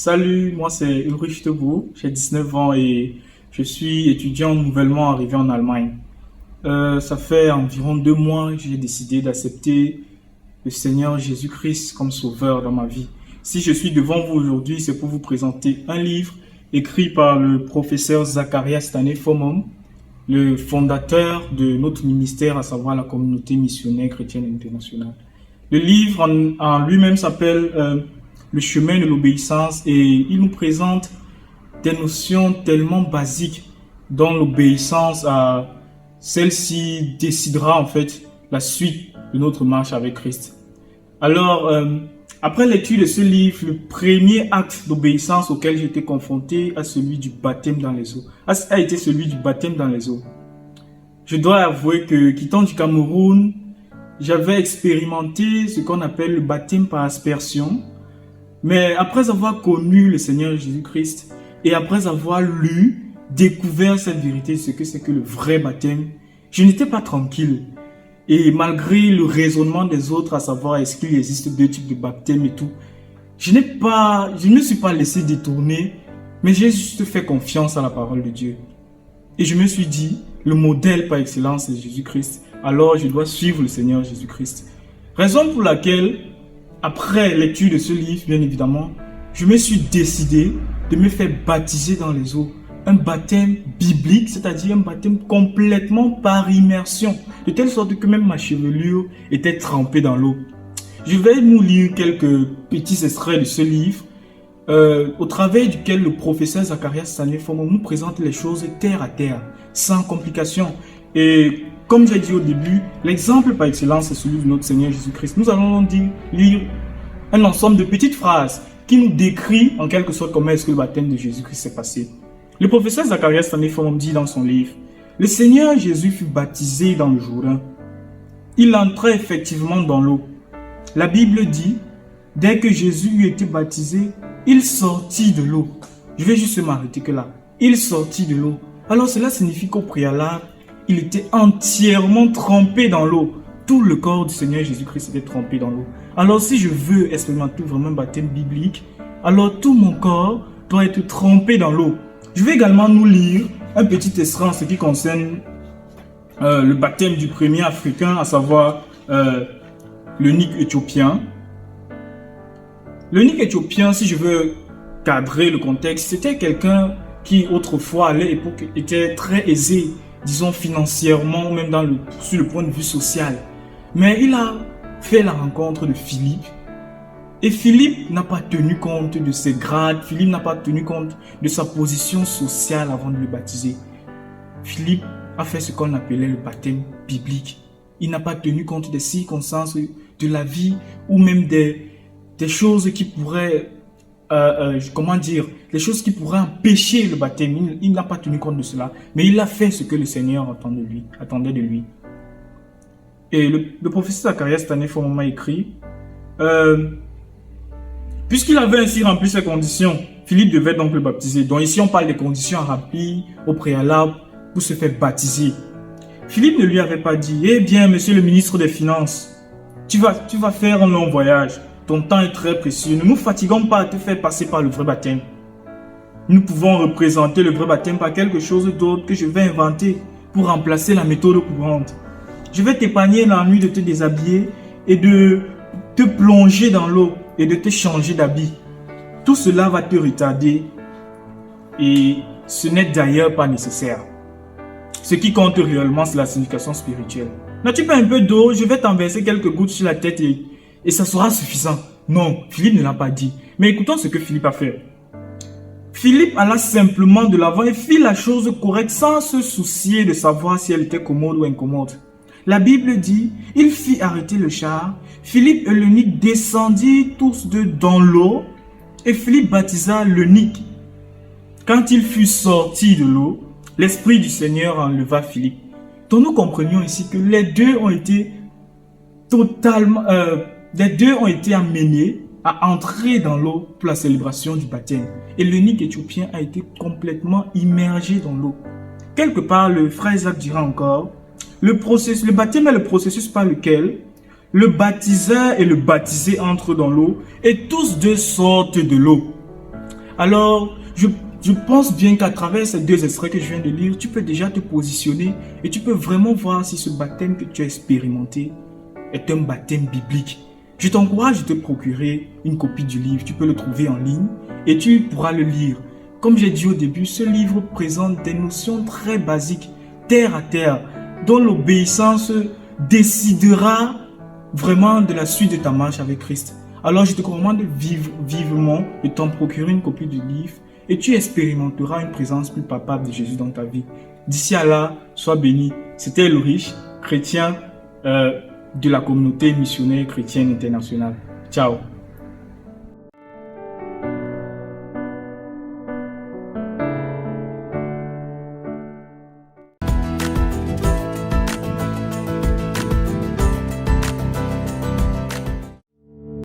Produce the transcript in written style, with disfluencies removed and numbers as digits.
Salut, moi c'est Ulrich Tebow, j'ai 19 ans et je suis étudiant nouvellement arrivé en Allemagne. Ça fait environ 2 mois que j'ai décidé d'accepter le Seigneur Jésus-Christ comme sauveur dans ma vie. Si je suis devant vous aujourd'hui, c'est pour vous présenter un livre écrit par le professeur Zacharias Stanley-Fomum, le fondateur de notre ministère, à savoir la communauté missionnaire chrétienne internationale. Le livre en lui-même s'appelle Le chemin de l'obéissance et il nous présente des notions tellement basiques dont l'obéissance à celle-ci décidera en fait la suite de notre marche avec Christ. Alors, après lecture de ce livre, le premier acte d'obéissance auquel j'ai été confronté a celui du baptême dans les eaux. A été celui du baptême dans les eaux. Je dois avouer que, quittant du Cameroun, j'avais expérimenté ce qu'on appelle le baptême par aspersion. Mais après avoir connu le Seigneur Jésus-Christ et après avoir lu, découvert cette vérité, ce que c'est que le vrai baptême, je n'étais pas tranquille. Et malgré le raisonnement des autres, à savoir est-ce qu'il existe deux types de baptême et tout, je ne me suis pas laissé détourner, mais j'ai juste fait confiance à la parole de Dieu. Et je me suis dit, le modèle par excellence c'est Jésus-Christ, alors je dois suivre le Seigneur Jésus-Christ. Raison pour laquelle, après lecture de ce livre, bien évidemment, je me suis décidé de me faire baptiser dans les eaux. Un baptême biblique, c'est-à-dire un baptême complètement par immersion, de telle sorte que même ma chevelure était trempée dans l'eau. Je vais nous lire quelques petits extraits de ce livre, au travers duquel le professeur Zacharias Stanley-Fomum nous présente les choses terre à terre, sans complications. Et comme j'ai dit au début, l'exemple par excellence est celui de notre Seigneur Jésus-Christ. Nous allons lire un ensemble de petites phrases qui nous décrit en quelque sorte comment est-ce que le baptême de Jésus-Christ s'est passé. Le professeur Zacharias Stanley-Fomum dit dans son livre, « Le Seigneur Jésus fut baptisé dans le Jourdain. Il entra effectivement dans l'eau. La Bible dit, dès que Jésus eut été baptisé, il sortit de l'eau. » Je vais juste m'arrêter que là. Il sortit de l'eau. Alors cela signifie qu'au préalable, il était entièrement trempé dans l'eau. Tout le corps du Seigneur Jésus-Christ était trempé dans l'eau. Alors si je veux expérimenter vraiment un baptême biblique, alors tout mon corps doit être trempé dans l'eau. Je vais également nous lire un petit extrait en ce qui concerne le baptême du premier Africain, à savoir l'eunuque éthiopien. L'eunuque éthiopien, si je veux cadrer le contexte, c'était quelqu'un qui autrefois à l'époque était très aisé, disons financièrement, même sur le point de vue social. Mais il a fait la rencontre de Philippe. Et Philippe n'a pas tenu compte de ses grades, Philippe n'a pas tenu compte de sa position sociale avant de le baptiser. Philippe a fait ce qu'on appelait le baptême biblique. Il n'a pas tenu compte des circonstances de la vie ou même des choses qui pourraient, les choses qui pourraient empêcher le baptême. Il n'a pas tenu compte de cela, mais il a fait ce que le Seigneur attendait de lui. Et le professeur Zacharias Stanley-Fomum a écrit, puisqu'il avait ainsi rempli ces conditions, Philippe devait donc le baptiser. Donc ici on parle des conditions à remplir au préalable pour se faire baptiser. Philippe ne lui avait pas dit, eh bien monsieur le ministre des Finances, tu vas faire un long voyage, ton temps est très précieux, ne nous fatiguons pas à te faire passer par le vrai baptême. Nous pouvons représenter le vrai baptême par quelque chose d'autre que je vais inventer pour remplacer la méthode courante. Je vais t'épargner l'ennui de te déshabiller et de te plonger dans l'eau et de te changer d'habit. Tout cela va te retarder et ce n'est d'ailleurs pas nécessaire. Ce qui compte réellement, c'est la signification spirituelle. N'as-tu pas un peu d'eau? Je vais t'enverser quelques gouttes sur la tête et ça sera suffisant. Non, Philippe ne l'a pas dit. Mais écoutons ce que Philippe a fait. Philippe alla simplement de l'avant et fit la chose correcte sans se soucier de savoir si elle était commode ou incommode. La Bible dit, il fit arrêter le char, Philippe et l'eunuque descendirent tous deux dans l'eau et Philippe baptisa l'eunuque. Quand il fut sorti de l'eau, l'Esprit du Seigneur enleva Philippe. Donc nous comprenions ici que les deux ont été amenés à entrer dans l'eau pour la célébration du baptême. Et l'eunuque éthiopien a été complètement immergé dans l'eau. Quelque part, le frère Isaac dira encore, le baptême est le processus par lequel le baptiseur et le baptisé entrent dans l'eau et tous deux sortent de l'eau. Alors, je pense bien qu'à travers ces deux extraits que je viens de lire, tu peux déjà te positionner et tu peux vraiment voir si ce baptême que tu as expérimenté est un baptême biblique. Je t'encourage de te procurer une copie du livre. Tu peux le trouver en ligne et tu pourras le lire. Comme j'ai dit au début, ce livre présente des notions très basiques, terre à terre, dont l'obéissance décidera vraiment de la suite de ta marche avec Christ. Alors je te recommande vivement de t'en procurer une copie du livre et tu expérimenteras une présence plus palpable de Jésus dans ta vie. D'ici à là, sois béni. C'était Ulrich, chrétien de la communauté missionnaire chrétienne internationale. Ciao.